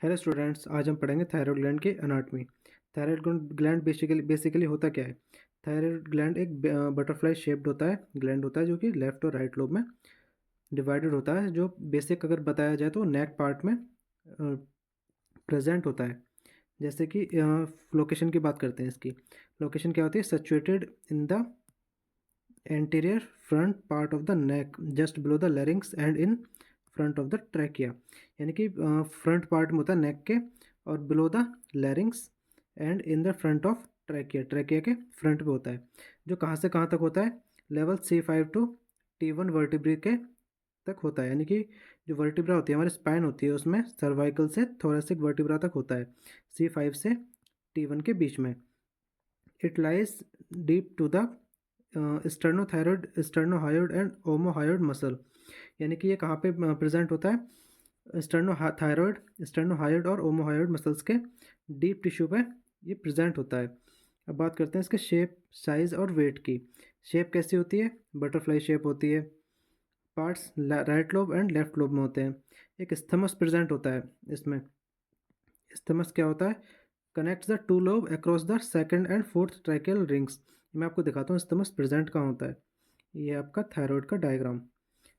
Hello students, आज हम पढ़ेंगे थायराइड ग्लैंड की एनाटॉमी। थायराइड ग्लैंड बेसिकली होता क्या है? थायराइड ग्लैंड एक बटरफ्लाई शेप्ड होता है, ग्लैंड होता है जो कि लेफ्ट और राइट लोब में डिवाइडेड होता है। जो बेसिक अगर बताया जाए तो नेक पार्ट में प्रेजेंट होता है। जैसे कि लोकेशन की बात करते हैं। इसकी लोकेशन क्या होती है? Situated in the anterior front part of the neck just below the larynx and in front of the trachea. यानी कि फ्रंट पार्ट में होता है नेक के, और below the larynx and in the front of trachea, trachea के front पे होता है। जो कहाँ से कहाँ तक होता है? Level C5 to T1 vertebrae के तक होता है। यानी कि जो वर्टिब्रा होती है, हमारी स्पाइन होती है, उसमें सर्वाइकल से थोरेसिक वर्टिब्रा तक होता है, C5 से T1 के बीच में। It lies deep to the sternothyroid, sternohyoid and omohyoid muscle. यानी कि ये कहाँ पे प्रेजेंट होता है? स्टर्नोथायरॉयड, स्टर्नोहायोइड और ओमोहायोइड मसल्स के डीप टिश्यू पे ये प्रेजेंट होता है। अब बात करते हैं इसके शेप, साइज और वेट की। शेप कैसी होती है? बटरफ्लाई शेप होती है। Parts right lobe and left lobe में होते हैं। एक स्थमस प्रेजेंट होता है इसमें। स्थमस क्या होता है? Connects the two lobe across the second and fourth tracheal rings. मैं आपको दिखाता हूँ स्थमस प्रेजेंट कहाँ होता है। ये आपका थायराइड का डायग्राम।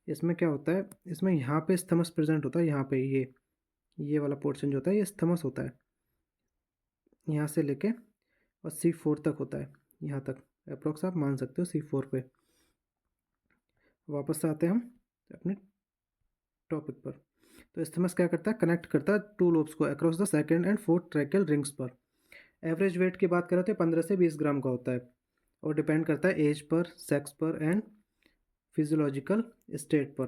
इसमें क्या होता है? इसमें यहाँ पे स्थमस प्रेजेंट होता है, यहाँ पे ये वाला पोर्शन जो होता है ये स्थमस होता है। यहाँ से लेके और C4 तक होता है, यहाँ तक अप्रोक्स आप मान सकते हो C4 पे। वापस से आते हैं हम अपने टॉपिक पर। तो स्थमस क्या करता है? कनेक्ट करता है टू लोब्स को across the second and fourth tracheal rings पर। एवरेज वेट की बात करें तो 15 से 20 ग्राम का होता है, और डिपेंड करता है एज पर, सेक्स पर एंड फिजियोलॉजिकल स्टेट पर।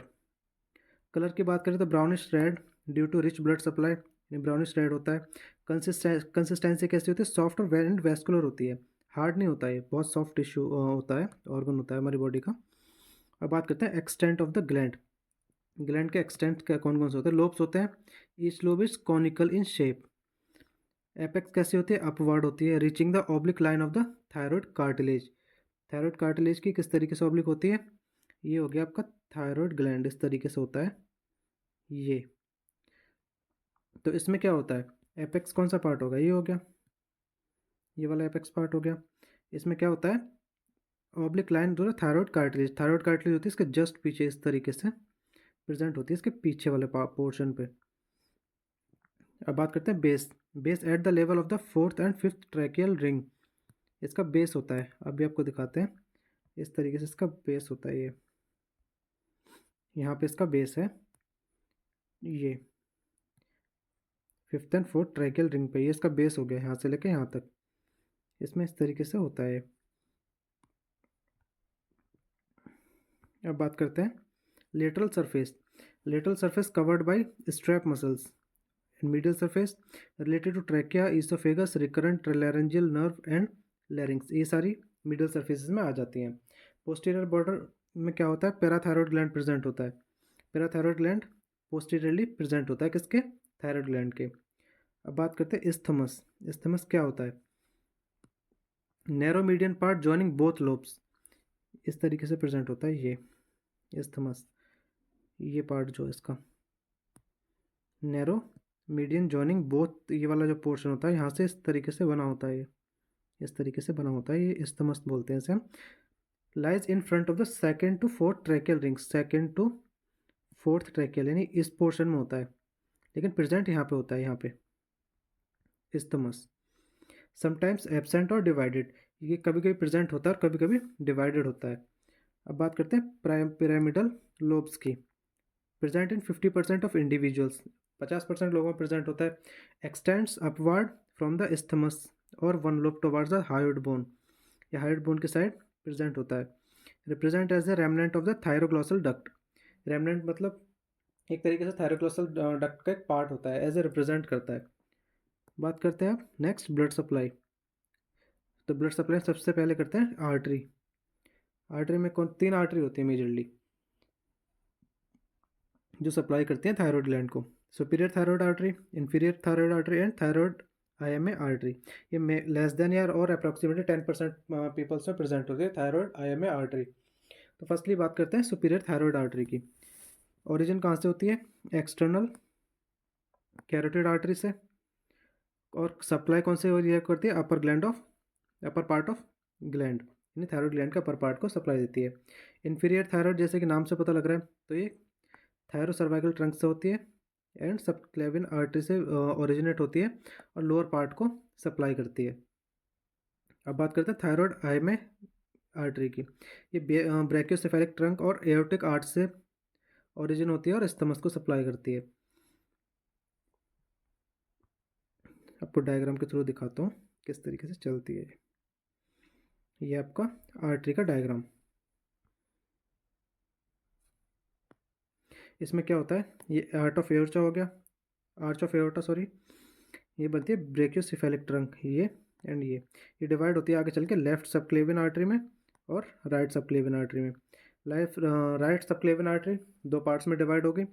कलर की बात करें तो brownish red due to rich blood supply, brownish red होता है। कंसिस्टेंसी कैसी होती है? सॉफ्ट और एंड वेस्कुलर होती है, हार्ड नहीं होता है, बहुत सॉफ्ट टिश्यू होता है, ऑर्गन होता है हमारी बॉडी का। अब बात करते हैं extent of the gland. Gland के एक्सटेंट क्या कौन कौन से होते हैं? लोब्स होते हैं। Each lobe is conical in shape. Apex कैसी होती है? अपवर्ड होती है, reaching the oblique line of the thyroid cartilage. Thyroid cartilage की किस तरीके से ऑब्लिक होती है? ये हो गया आपका थायरॉयड ग्लैंड, इस तरीके से होता है ये। तो इसमें क्या होता है? एपेक्स कौन सा पार्ट होगा? ये हो गया, ये वाला एपेक्स पार्ट हो गया। इसमें क्या होता है? ऑब्लिक लाइन जो थायरॉयड कार्टिलेज, थायरॉयड कार्टिलेज होती है इसके जस्ट पीछे, इस तरीके से प्रेजेंट होती है इसके पीछे वाले पोर्शन पे। अब बात करते हैं base. Base at the level of the fourth and fifth tracheal ring. इसका बेस होता है, अभी आपको दिखाते हैं। इस तरीके से इसका बेस होता है, ये यहाँ पे इसका बेस है, ये fifth and fourth tracheal ring पे ये इसका बेस हो गया, यहाँ से लेके यहाँ तक। इसमें इस तरीके से होता है। अब बात करते हैं lateral surface. Lateral surface covered by strap muscles and medial surface related to trachea, oesophagus, recurrent laryngeal nerve and larynx. ये सारी मिडिल सरफेसेस में आ जाती हैं। पोस्टीरियर बॉर्डर में क्या होता है? पैराथायरॉयड ग्लैंड प्रेजेंट होता है। पैराथायरॉयड ग्लैंड पोस्टीरियरली प्रेजेंट होता है किसके? थायरॉयड ग्लैंड के। अब बात करते हैं इस्थमस। इस्थमस क्या होता है? Narrow median part joining both lobes, इस तरीके से प्रेजेंट होता है ये इस्थमस। ये पार्ट जो है इसका नैरो मीडियन जॉइनिंग बोथ, ये वाला जो पोर्शन होता है यहाँ से इस तरीके से बना होता है, ये इस तरीके से बना होता है, ये इस्थमस बोलते हैं इसे हम। Lies in front of the second to fourth tracheal ring, second to fourth tracheal यानी इस पोर्शन में होता है, लेकिन प्रेजेंट यहाँ पे होता है, यहाँ पे इस्थमस। समटाइम्स एब्सेंट और डिवाइडेड, ये कभी कभी प्रेजेंट होता है और कभी कभी डिवाइडेड होता है। अब बात करते हैं पिरामिडल लोब्स की। प्रेजेंट इन 50% ऑफ इंडिविजुअल्स, 50% लोगों में प्रेजेंट होता है। Extends upward from the isthmus और one lobe towards the hyoid bone, या हायोइड बोन की साइड प्रेजेंट होता है। Represent as the remnant of the thyroglossal duct. Remnant मतलब एक तरीके से थायरोग्लॉसल डक्ट का एक पार्ट होता है, एज ए रिप्रेजेंट करता है। बात करते हैं अब नेक्स्ट ब्लड सप्लाई। तो ब्लड सप्लाई सबसे पहले करते हैं आर्टरी। आर्टरी में कौन? 3 आर्टरी होती है मेजरली जो सप्लाई करती हैं थायरॉयड ग्लैंड को। Superior thyroid artery, inferior thyroid artery and thyroid IMA artery. ये लेस देन या और अप्रॉक्सीमेटली 10% पीपल्स में प्रेजेंट होती है थायरॉयड IMA आर्टरी। तो फर्स्टली बात करते हैं सुपीरियर थायरॉयड आर्टरी की। ओरिजिन कहाँ से होती है? एक्सटर्नल कैरोटिड आर्टरी से, और सप्लाई कौन से रिएक्ट करती है, अपर पार्ट ऑफ ग्लैंड, यानी थायराइड ग्लैंड का अपर पार्ट को सप्लाई देती है। इन्फीरियर थायराइड, जैसे कि नाम से पता लग रहा है, तो ये थायरो सर्वाइकल ट्रंक से होती है एंड सबक्लेविन आर्टरी से ओरिजिनेट होती है और लोअर पार्ट को सप्लाई करती है। अब बात करते हैं थायराइड आई में आर्टरी की। ये ब्रैकियोसेफेलिक ट्रंक और एओर्टिक आर्ट से ओरिजिन होती है और स्तमस को सप्लाई करती है। आपको डायग्राम के थ्रू दिखाता हूँ किस तरीके से चलती है। ये आपका आर्टरी का डायग्राम। इसमें क्या होता है, ये आर्च ऑफ एओर्टा सॉरी, ये बनती है ब्रेकियोसेफेलिक ट्रंक, ये एंड ये डिवाइड होती है आगे चल के लेफ्ट सबक्लेवियन आर्टरी में और राइट सबक्लेवियन आर्टरी में। राइट सबक्लेवियन आर्टरी दो पार्ट्स में डिवाइड होगी।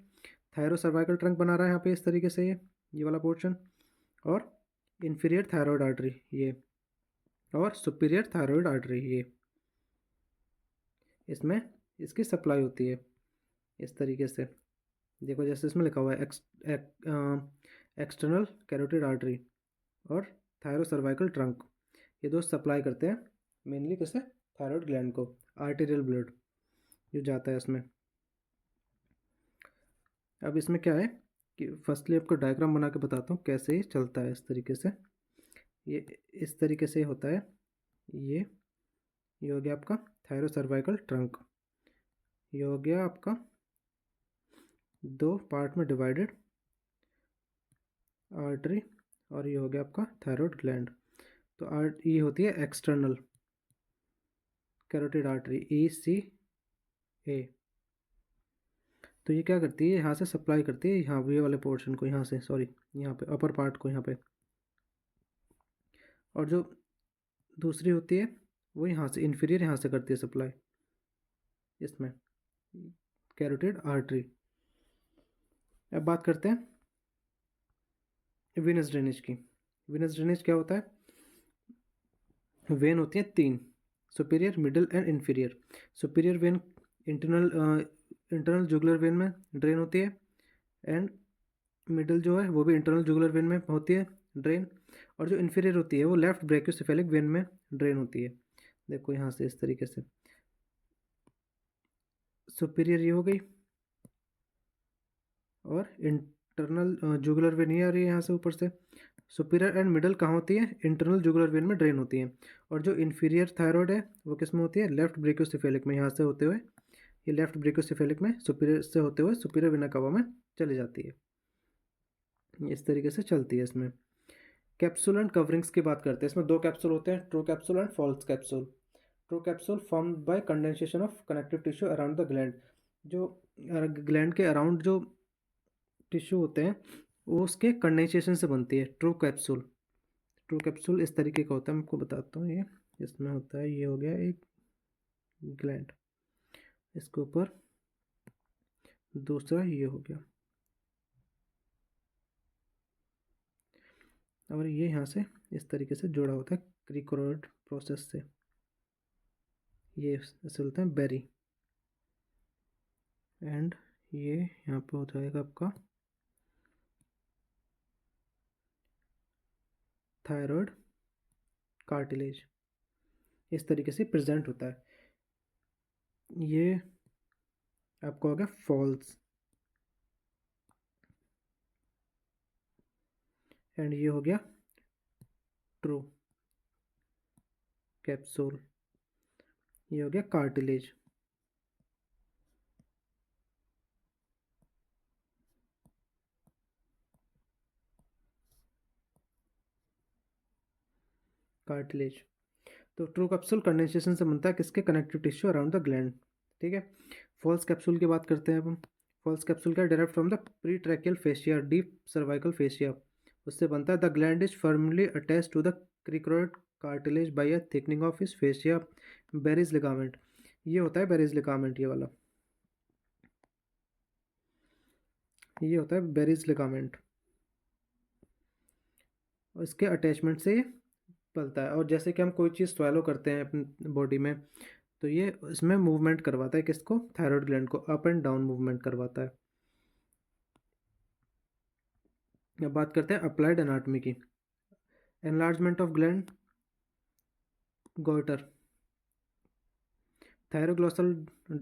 थायरो सर्वाइकल ट्रंक बना रहा है यहाँ पे इस तरीके से, ये वाला पोर्शन, और इन्फीरियर थायरॉयड आर्टरी ये, और सुपीरियर थायरॉयड आर्टरी ये, इसमें इसकी सप्लाई होती है इस तरीके से। देखो जैसे इसमें लिखा हुआ है एक्सटर्नल कैरोटिड आर्टरी और थायरो सर्वाइकल ट्रंक, ये दो सप्लाई करते हैं मेनली किसे, थायराइड ग्लैंड को, आर्टेरियल ब्लड जो जाता है इसमें। अब इसमें क्या है कि फर्स्टली आपको डायग्राम बना के बताता हूँ कैसे ये चलता है। इस तरीके से ये इस तरीके से होता है। ये हो गया आपका थायरो सर्वाइकल ट्रंक, ये हो गया आपका दो पार्ट में डिवाइडेड आर्टरी, और ये हो गया आपका थायराइड ग्लैंड। तो ये होती है एक्सटर्नल कैरोटिड आर्टरी ECA। तो ये क्या करती है, यहाँ से सप्लाई करती है यहाँ ये वाले पोर्शन को, यहाँ से सॉरी यहाँ पे अपर पार्ट को यहाँ पे, और जो दूसरी होती है वो यहाँ से इन्फीरियर, यहाँ से करती है सप्लाई इसमें कैरोटिड आर्टरी। अब बात करते हैं वेनस ड्रेनेज की। वेनस ड्रेनेज क्या होता है, वेन होती है तीन, superior, middle and inferior. Superior when internal jugular vein में ड्रेन होती है, एंड मिडिल जो है वो भी इंटरनल जुगुलर वेन में होती है ड्रेन, और जो इन्फीरियर होती है वो लेफ्ट ब्रैकियोसेफेलिक वेन में ड्रेन होती है। देखो यहाँ से इस तरीके से, सुपीरियर ये हो गई, और इंटरनल जुगुलर वेन ये आ रही है यहाँ से ऊपर से। सुपीरियर एंड मिडल कहाँ होती है, इंटरनल जुगुलर वेन में ड्रेन होती है, और जो इन्फीरियर थायरॉयड है वो किस में होती है, लेफ्ट ब्रैकियोसेफेलिक में, यहाँ से होते हुए ये लेफ्ट ब्रैकियोसेफेलिक में सुपीरियर से होते हुए सुपीरियर वेना कवा में चली जाती है। इस तरीके से चलती है इसमें। कैप्सूल एंड कवरिंग्स की बात करते हैं। इसमें दो कैप्सूल होते हैं, true capsule and false capsule. True capsule formed by condensation of connective tissue around the gland. जो ग्लैंड के अराउंड जो टिश्यू होते हैं वो उसके कंडेंसेशन से बनती है ट्रू कैप्सूल। ट्रू कैप्सूल इस तरीके का होता है, मैं आपको बताता हूँ। ये इसमें होता है, ये हो गया एक ग्लैंड, इसके ऊपर दूसरा ये हो गया, और ये यहाँ से इस तरीके से जुड़ा होता है क्रिकोइड प्रोसेस से। ये इसे बोलते हैं बेरी, एंड ये यहाँ पे हो जाएगा आपका थायराइड कार्टिलेज। इस तरीके से प्रेजेंट होता है। ये आपको हो गया फॉल्स, एंड ये हो गया ट्रू कैप्सूल, ये हो गया कार्टिलेज। कार्टिलेज तो ट्रू कैप्सूल कंडेंसेशन से बनता है किसके, connective tissue around the gland. ठीक है। फॉल्स कैप्सूल की बात करते हैं अब हम। फॉल्स कैप्सूल क्या, direct from the pretracheal fascia, deep cervical fascia, उससे बनता है। The gland is firmly attach to the cricoid cartilage by a thickening of his fascia Berry's ligament. ये होता है बेरिज लिगामेंट, ये वाला, ये होता है बेरिज लिगामेंट, और इसके अटैचमेंट से ये पलता है। और जैसे कि हम कोई चीज़ स्वैलो करते हैं अपनी बॉडी में, तो ये इसमें मूवमेंट करवाता है किसको, थायराइड ग्लैंड को, अप एंड डाउन मूवमेंट करवाता है। अब बात करते हैं अप्लाइड एनाटॉमी की। Enlargement of gland, goiter. Thyroglossal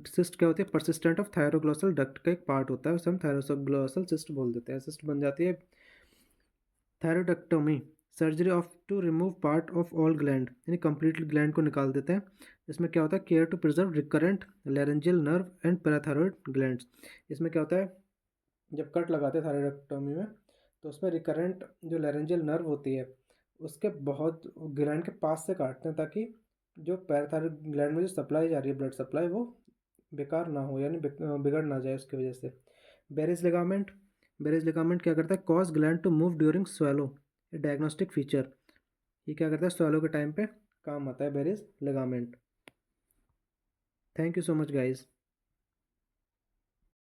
cyst क्या होती है? परसिस्टेंट ऑफ थायरोग्लॉसल डक्ट का एक पार्ट होता है, उसे हम थायरोग्लॉसल सिस्ट बोल देते हैं। सिस्ट बन जाती है। Thyroidectomy, surgery of to remove part of all gland, यानी कंप्लीटली ग्लैंड को निकाल देते हैं। इसमें क्या होता है? Care to preserve recurrent laryngeal nerve and parathyroid glands. इसमें क्या होता है? जब कट लगाते हैं थायरोडक्टोमी में, तो उसमें रिकरेंट जो लैरेंजियल नर्व होती है उसके बहुत ग्लैंड के पास से काटते हैं, ताकि जो पैराथायरॉइड ग्लैंड में जो सप्लाई जा रही है, ब्लड सप्लाई, वो बेकार ना हो, यानी बिगड़ ना जाए उसकी वजह से। बेरिज लिगामेंट, बेरिज लिगामेंट क्या करता है? Cause gland to move during swallow, ये डायग्नोस्टिक फीचर। ये क्या करता है? swallow के टाइम पे काम आता है bearish ligament. Thank you so much guys.